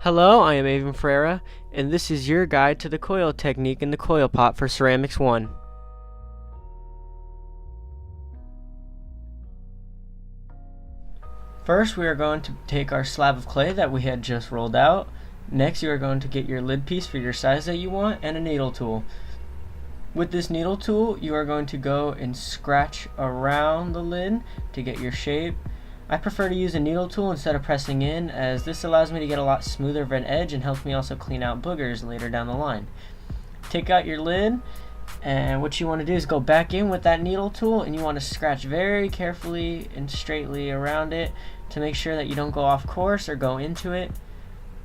Hello, I am Avon Ferreira, and this is your guide to the coil technique in the coil pot for Ceramics 1. First, we are going to take our slab of clay that we had just rolled out. Next, you are going to get your lid piece for your size that you want and a needle tool. With this needle tool, you are going to go and scratch around the lid to get your shape. I prefer to use a needle tool instead of pressing in, as this allows me to get a lot smoother of an edge and helps me also clean out boogers later down the line. Take out your lid, and what you want to do is go back in with that needle tool, and you want to scratch very carefully and straightly around it to make sure that you don't go off course or go into it.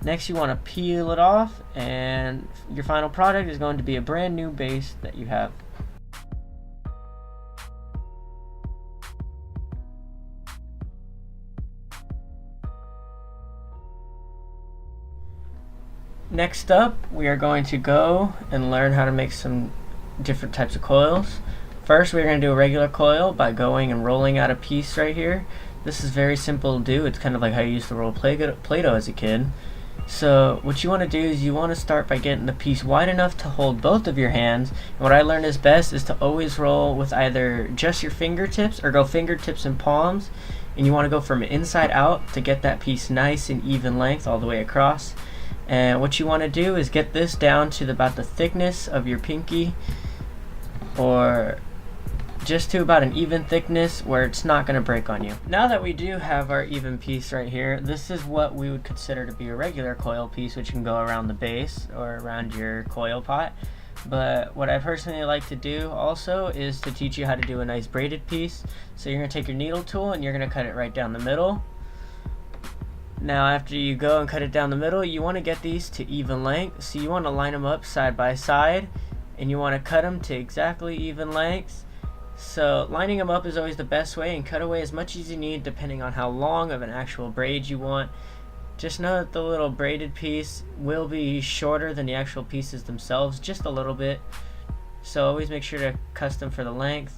Next, you want to peel it off, and your final product is going to be a brand new base that you have. Next up, we are going to go and learn how to make some different types of coils. First, we're going to do a regular coil by going and rolling out a piece right here. This is very simple to do. It's kind of like how you used to roll Play-Doh as a kid. So what you want to do is you want to start by getting the piece wide enough to hold both of your hands. And what I learned is best is to always roll with either just your fingertips or go fingertips and palms. And you want to go from inside out to get that piece nice and even length all the way across. And what you want to do is get this down to about the thickness of your pinky, or just to about an even thickness where it's not going to break on you. Now that we do have our even piece right here, this is what we would consider to be a regular coil piece, which can go around the base or around your coil pot. But what I personally like to do also is to teach you how to do a nice braided piece. So you're going to take your needle tool and you're going to cut it right down the middle. Now after you go and cut it down the middle, you want to get these to even length. So you want to line them up side by side, and you want to cut them to exactly even lengths. So lining them up is always the best way, and cut away as much as you need depending on how long of an actual braid you want. Just know that the little braided piece will be shorter than the actual pieces themselves, just a little bit. So always make sure to custom for the length.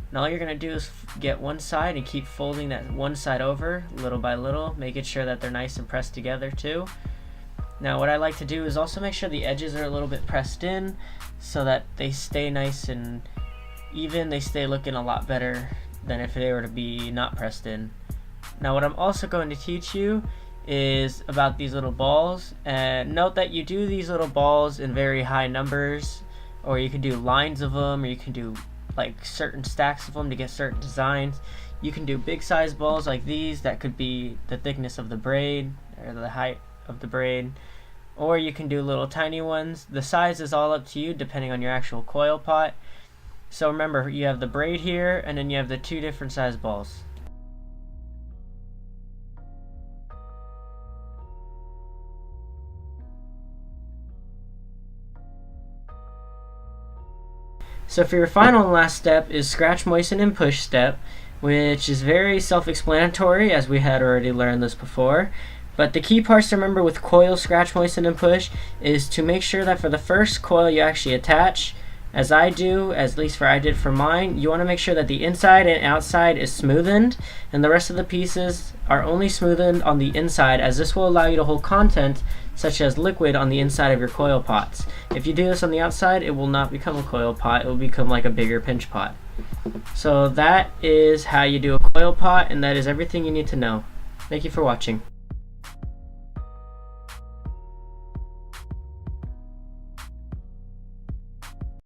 Now all you're going to do is get one side and keep folding that one side over little by little, making sure that they're nice and pressed together too. Now what I like to do is also make sure the edges are a little bit pressed in so that they stay nice and even. They stay looking a lot better than if they were to be not pressed in. Now what I'm also going to teach you is about these little balls, and note that you do these little balls in very high numbers, or you can do lines of them, or you can do like certain stacks of them to get certain designs. You can do big size balls like these that could be the thickness of the braid or the height of the braid, or you can do little tiny ones. The size is all up to you depending on your actual coil pot. So remember, you have the braid here, and then you have the two different size balls. So for your final and last step is scratch, moisten, and push step, which is very self-explanatory as we had already learned this before. But the key parts to remember with coil, scratch, moisten, and push is to make sure that for the first coil you actually attach, as I do, at least I did for mine, you want to make sure that the inside and outside is smoothened, and the rest of the pieces are only smoothened on the inside, as this will allow you to hold content such as liquid on the inside of your coil pots. If you do this on the outside, it will not become a coil pot, it will become like a bigger pinch pot. So that is how you do a coil pot, and that is everything you need to know. Thank you for watching.